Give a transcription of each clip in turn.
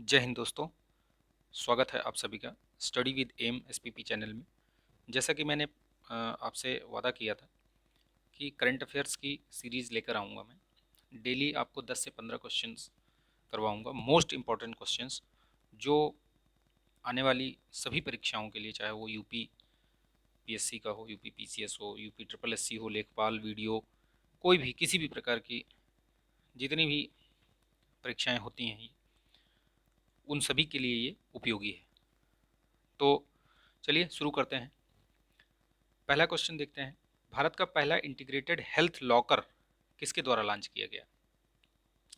जय हिंद दोस्तों। स्वागत है आप सभी का study with M SPP channel में। जैसा कि मैंने आपसे वादा किया था कि करंट अफेयर्स की सीरीज़ लेकर आऊँगा। मैं डेली आपको 10 से 15 क्वेश्चंस करवाऊँगा, मोस्ट इम्पॉर्टेंट क्वेश्चंस जो आने वाली सभी परीक्षाओं के लिए, चाहे वो यूपी पीएससी का हो, यूपी पीसीएस हो, यूपी ट्रिपल एससी हो, लेखपाल, वीडियो, कोई भी किसी भी प्रकार की जितनी भी परीक्षाएं होती हैं उन सभी के लिए ये उपयोगी है। तो चलिए शुरू करते हैं। पहला क्वेश्चन देखते हैं। भारत का पहला इंटीग्रेटेड हेल्थ लॉकर किसके द्वारा लॉन्च किया गया?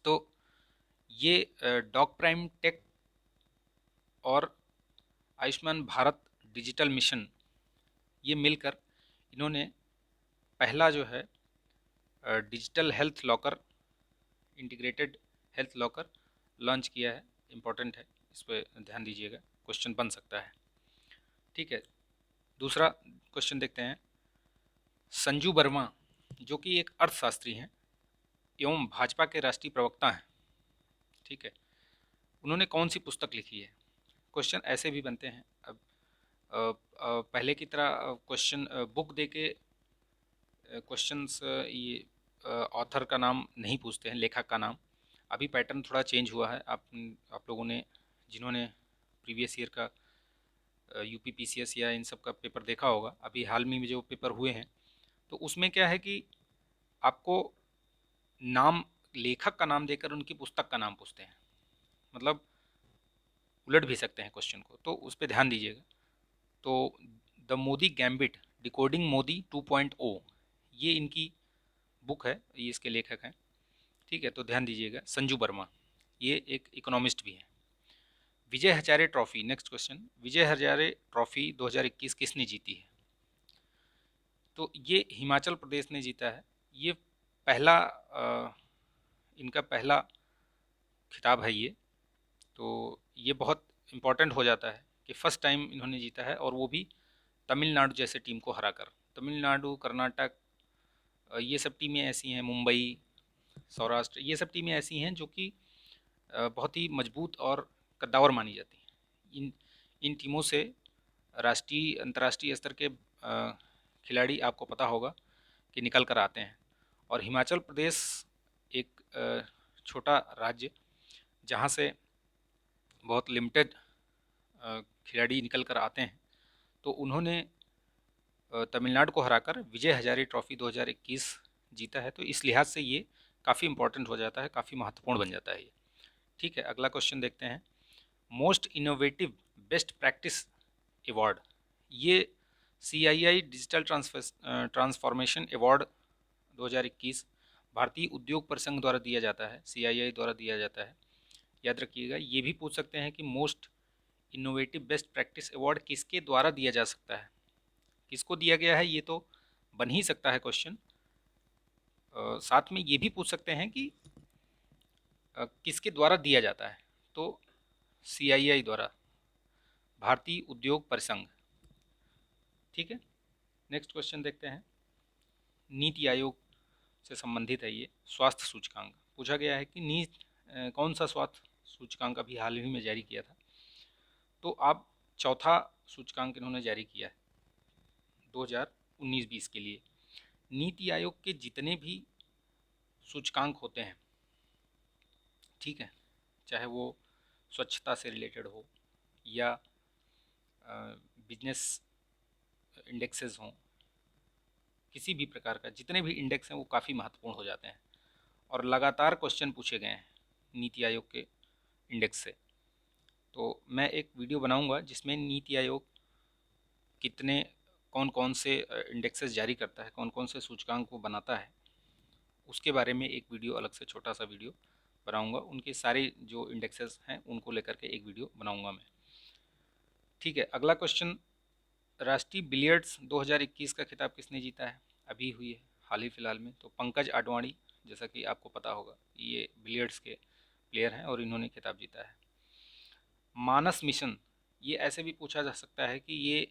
तो ये डॉग प्राइम टेक और आयुष्मान भारत डिजिटल मिशन, ये मिलकर इन्होंने पहला जो है digital health locker, integrated health locker launch किया है। इम्पोर्टेंट है, इस पर ध्यान दीजिएगा, क्वेश्चन बन सकता है। ठीक है, दूसरा क्वेश्चन देखते हैं। संजू वर्मा, जो कि एक अर्थशास्त्री हैं एवं भाजपा के राष्ट्रीय प्रवक्ता हैं, ठीक है, उन्होंने कौन सी पुस्तक लिखी है? क्वेश्चन ऐसे भी बनते हैं। अब पहले की तरह क्वेश्चन बुक दे के क्वेश्चंस ये ऑथर का नाम नहीं पूछते हैं, लेखक का नाम। अभी पैटर्न थोड़ा चेंज हुआ है। आप लोगों ने, जिन्होंने प्रीवियस ईयर का यूपी पीसीएस या इन सब का पेपर देखा होगा, अभी हाल में जो पेपर हुए हैं, तो उसमें क्या है कि आपको नाम, लेखक का नाम देकर उनकी पुस्तक का नाम पूछते हैं। मतलब उलट भी सकते हैं क्वेश्चन को, तो उस पर ध्यान दीजिएगा। तो the Modi gambit, decoding Modi 2.0, ये इनकी बुक है, ये इसके लेखक हैं। ठीक है, तो ध्यान दीजिएगा। संजू वर्मा, ये एक इकोनॉमिस्ट भी हैं। Vijay Hazare trophy, next question, Vijay Hazare trophy 2021 किसने जीती है? तो ये हिमाचल प्रदेश ने जीता है। ये पहला इनका पहला खिताब है ये। तो ये बहुत इम्पोर्टेंट हो जाता है कि फर्स्ट टाइम इन्होंने जीता है, और वो भी तमिलनाडु जैसे टीम को हराकर। तमिलनाडु, कर्नाटक, ये सब टीमें ऐसी हैं, मुंबई, सौराष्ट्र, ये सब टीमें ऐसी हैं जो कि बहुत ही मजबूत और कद्दावर मानी जाती हैं। इन इन टीमों से राष्ट्रीय अंतर्राष्ट्रीय स्तर के खिलाड़ी, आपको पता होगा, कि निकल कर आते हैं। और हिमाचल प्रदेश एक छोटा राज्य, जहाँ से बहुत लिमिटेड खिलाड़ी निकल कर आते हैं, तो उन्होंने तमिलनाडु को हराकर विजय हजारे ट्रॉफी 2021 जीता है। तो इस लिहाज से ये काफ़ी इंपॉर्टेंट हो जाता है, काफ़ी महत्वपूर्ण बन जाता है ये। ठीक है, अगला क्वेश्चन देखते हैं। Most innovative best practice award, ये CII डिजिटल ट्रांसफॉर्मेशन अवार्ड 2021 भारतीय उद्योग परिसंघ द्वारा दिया जाता है, CII द्वारा दिया जाता है। याद रखिएगा, ये भी पूछ सकते हैं कि most innovative best practice award किसके द्वारा दिया जा सकता है, किसको दिया गया है, ये तो बन ही सकता है क्वेश्चन। साथ में ये भी पूछ सकते हैं कि किसके द्वारा दिया जाता है। तो CII द्वारा, भारतीय उद्योग परिसंघ। ठीक है, नेक्स्ट क्वेश्चन देखते हैं। नीति आयोग से संबंधित है ये, स्वास्थ्य सूचकांक पूछा गया है कि कौन सा स्वास्थ्य सूचकांक अभी हाल ही में जारी किया था? तो आप चौथा सूचकांक इन्होंने जारी किया है 2019-20 के लिए। नीति आयोग के जितने भी सूचकांक होते हैं, ठीक है, चाहे वो स्वच्छता से रिलेटेड हो या बिजनेस इंडेक्सेस हों, किसी भी प्रकार का जितने भी इंडेक्स हैं वो काफ़ी महत्वपूर्ण हो जाते हैं, और लगातार क्वेश्चन पूछे गए हैं नीति आयोग के इंडेक्स से। तो मैं एक वीडियो बनाऊंगा जिसमें नीति आयोग कितने, कौन कौन से इंडेक्सेस जारी करता है, कौन कौन से सूचकांक वो बनाता है, उसके बारे में एक वीडियो, अलग से छोटा सा वीडियो बनाऊंगा। उनके सारे जो इंडेक्सेस हैं उनको लेकर के एक वीडियो बनाऊंगा मैं। ठीक है, अगला क्वेश्चन, राष्ट्रीय बिलियर्ड्स 2021 का खिताब किसने जीता है? अभी हुई है हाल ही फिलहाल में। तो पंकज आडवाणी, जैसा कि आपको पता होगा, ये बिलियर्ड्स के प्लेयर हैं और इन्होंने खिताब जीता है। मानस मिशन, ये ऐसे भी पूछा जा सकता है कि ये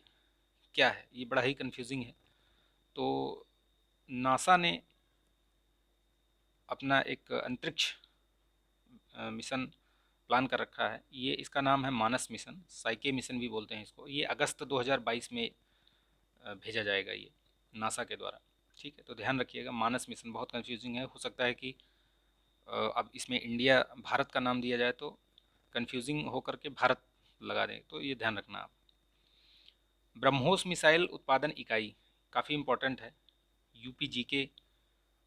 क्या है, ये बड़ा ही कंफ्यूजिंग है। तो नासा ने अपना एक अंतरिक्ष मिशन प्लान कर रखा है, ये इसका नाम है मानस मिशन, साइके मिशन भी बोलते हैं इसको। ये अगस्त 2022 में भेजा जाएगा ये नासा के द्वारा। ठीक है, तो ध्यान रखिएगा मानस मिशन बहुत कंफ्यूजिंग है, हो सकता है कि अब इसमें इंडिया भारत का नाम दिया जाए तो कंफ्यूजिंग होकर के भारत लगा दें, तो ये ध्यान रखना आप। ब्रह्मोस मिसाइल उत्पादन इकाई काफ़ी इम्पोर्टेंट है, यूपी जीके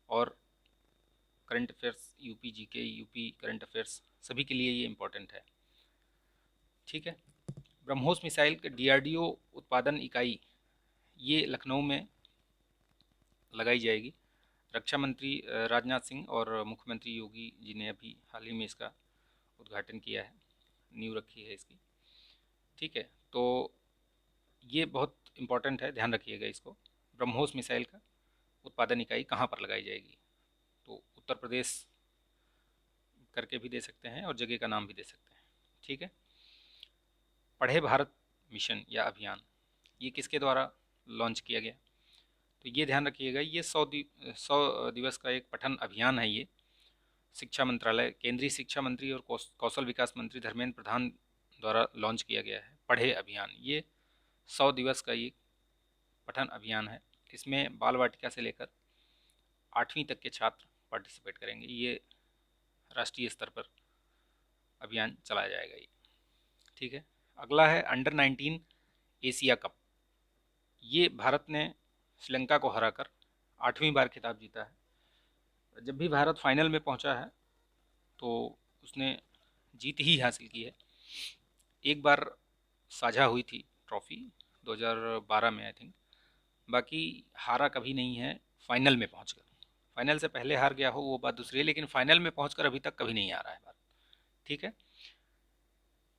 और current affairs, UP GK UP current affairs सभी के लिए ये इम्पोर्टेंट है। ठीक है, ब्रह्मोस मिसाइल के डीआरडीओ उत्पादन इकाई ये लखनऊ में लगाई जाएगी। रक्षा मंत्री राजनाथ सिंह और मुख्यमंत्री योगी जी ने अभी हाल ही में इसका उद्घाटन किया है, नींव रखी है इसकी। ठीक है, तो ये बहुत इम्पोर्टेंट है, ध्यान रखिएगा इसको। ब्रह्मोस मिसाइल का उत्पादन इकाई कहाँ पर लगाई जाएगी, तो उत्तर प्रदेश करके भी दे सकते हैं और जगह का नाम भी दे सकते हैं। ठीक है, पढ़े भारत मिशन या अभियान ये किसके द्वारा लॉन्च किया गया, तो ये ध्यान रखिएगा, ये 100 दिवस का एक पठन अभियान है। ये शिक्षा मंत्रालय, केंद्रीय शिक्षा मंत्री और कौशल विकास मंत्री धर्मेंद्र प्रधान द्वारा लॉन्च किया गया है पढ़े अभियान। ये 100 दिवस का ये पठन अभियान है। इसमें बाल वाटिका से लेकर 8वीं तक के छात्र पार्टिसिपेट करेंगे। ये राष्ट्रीय स्तर पर अभियान चलाया जाएगा ये। ठीक है, अगला है अंडर 19 एशिया कप। ये भारत ने श्रीलंका को हराकर 8वीं बार खिताब जीता है। जब भी भारत फाइनल में पहुंचा है तो उसने जीत ही हासिल की है। एक बार साझा हुई थी ट्रॉफी 2012 में आई थिंक, बाकी हारा कभी नहीं है फाइनल में पहुंचकर। फाइनल से पहले हार गया हो वो बात दूसरी है, लेकिन फाइनल में पहुंचकर अभी तक कभी नहीं हारा है भारत। ठीक है,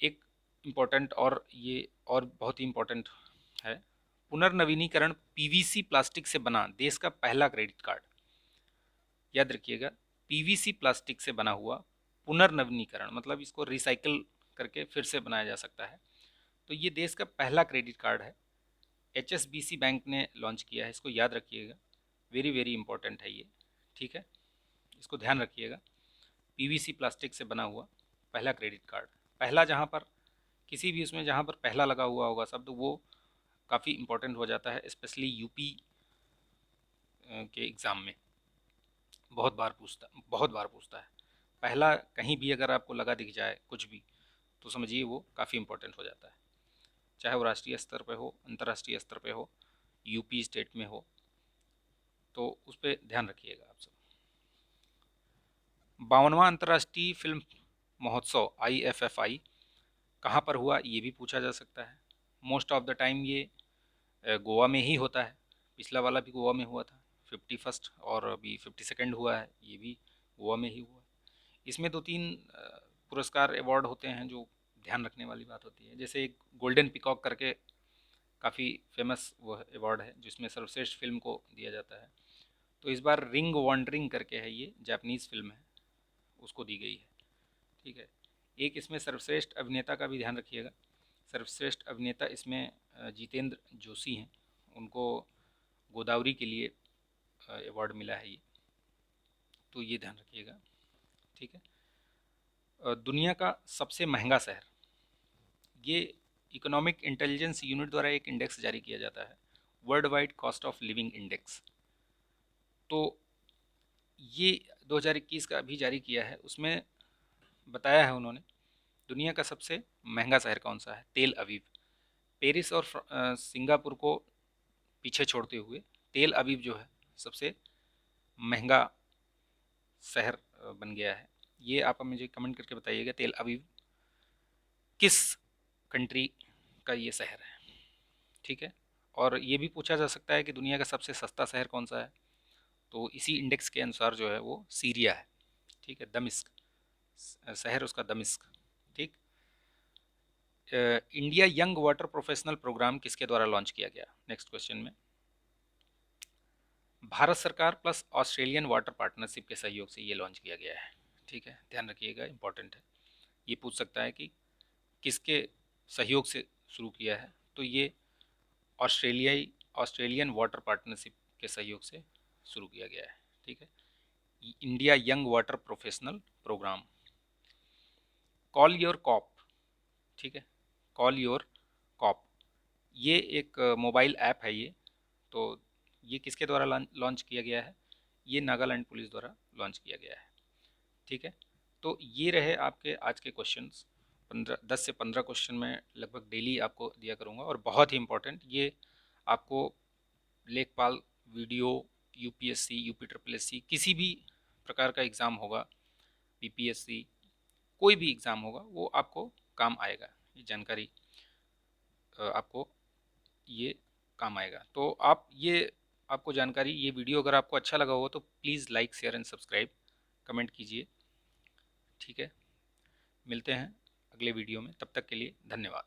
एक इम्पोर्टेंट और ये और बहुत ही इम्पोर्टेंट है, पुनर्नवीनीकरण पीवीसी प्लास्टिक से बना देश का पहला क्रेडिट कार्ड। याद रखिएगा, पीवीसी प्लास्टिक से बना हुआ पुनर्नवीनीकरण मतलब इसको रिसाइकल करके फिर से बनाया जा सकता है। तो ये देश का पहला क्रेडिट कार्ड है, एचएसबीसी बैंक ने लॉन्च किया है, इसको याद रखिएगा, वेरी वेरी इंपॉर्टेंट है ये। ठीक है, इसको ध्यान रखिएगा, पीवीसी प्लास्टिक से बना हुआ पहला क्रेडिट कार्ड। पहला जहाँ पर किसी भी उसमें जहाँ पर पहला लगा हुआ होगा शब्द, वो काफ़ी इंपॉर्टेंट हो जाता है, स्पेशली यूपी के एग्ज़ाम में बहुत बार पूछता है। पहला कहीं भी अगर आपको लगा दिख जाए कुछ भी, तो समझिए वो काफ़ी इंपॉर्टेंट हो जाता है, चाहे वो राष्ट्रीय स्तर पे हो, अंतर्राष्ट्रीय स्तर पे हो, यूपी स्टेट में हो, तो उस पर ध्यान रखिएगा आप सब। 52वां अंतर्राष्ट्रीय फिल्म महोत्सव IFFI कहाँ पर हुआ, ये भी पूछा जा सकता है। मोस्ट ऑफ द टाइम ये गोवा में ही होता है, पिछला वाला भी गोवा में हुआ था 51st, और अभी 52nd हुआ है, ये भी गोवा में ही हुआ है। इसमें 2-3 पुरस्कार अवार्ड होते हैं जो ध्यान रखने वाली बात होती है, जैसे एक गोल्डन पिकॉक करके काफ़ी फेमस वो अवार्ड है जिसमें सर्वश्रेष्ठ फिल्म को दिया जाता है। तो इस बार रिंग वॉन्डरिंग करके है, ये जापानीज़ फिल्म है, उसको दी गई है। ठीक है, एक इसमें सर्वश्रेष्ठ अभिनेता का भी ध्यान रखिएगा। सर्वश्रेष्ठ अभिनेता इसमें जितेंद्र जोशी हैं, उनको गोदावरी के लिए अवार्ड मिला है ये, तो ये ध्यान रखिएगा। ठीक है, दुनिया का सबसे महंगा शहर, ये इकोनॉमिक इंटेलिजेंस यूनिट द्वारा एक इंडेक्स जारी किया जाता है, world wide cost of living index. तो ये 2021 का अभी जारी किया है, उसमें बताया है उन्होंने दुनिया का सबसे महंगा शहर कौन सा है, तेल अवीव। पेरिस और सिंगापुर को पीछे छोड़ते हुए तेल अवीव जो है सबसे महंगा शहर बन गया है। ये आप मुझे कमेंट करके बताइएगा, तेल अवीव किस कंट्री का ये शहर है। ठीक है, और ये भी पूछा जा सकता है कि दुनिया का सबसे सस्ता शहर कौन सा है, तो इसी इंडेक्स के अनुसार जो है वो सीरिया है। ठीक है, दमिश्क शहर उसका दमिश्क। ठीक, India young water professional programme किसके द्वारा लॉन्च किया गया, नेक्स्ट क्वेश्चन में भारत सरकार प्लस ऑस्ट्रेलियन वाटर पार्टनरशिप के सहयोग से ये लॉन्च किया गया है। ठीक है, ध्यान रखिएगा, इंपॉर्टेंट है, ये पूछ सकता है कि किसके सहयोग से शुरू किया है, तो ये ऑस्ट्रेलियन वाटर पार्टनरशिप के सहयोग से शुरू किया गया है। ठीक है, India young water professional programme. Call your cop, ठीक है, कॉल योर कॉप, ये एक मोबाइल ऐप है ये। तो ये किसके द्वारा लॉन्च किया गया है? ये नागालैंड पुलिस द्वारा लॉन्च किया गया है, ठीक है। तो ये रहे आपके आज के क्वेश्चंस। 10 से 15 क्वेश्चन मैं लगभग डेली आपको दिया करूँगा, और बहुत ही इंपॉर्टेंट ये आपको लेखपाल, video, UPSC, UP triple SC, किसी भी प्रकार का एग्ज़ाम होगा, पीपीएससी, कोई भी एग्ज़ाम होगा वो आपको काम आएगा, ये जानकारी आपको ये काम आएगा। तो आप ये आपको जानकारी, ये वीडियो अगर आपको अच्छा लगा हो तो please like, share and subscribe, comment कीजिए, ठीक है। मिलते हैं अगले वीडियो में, तब तक के लिए धन्यवाद।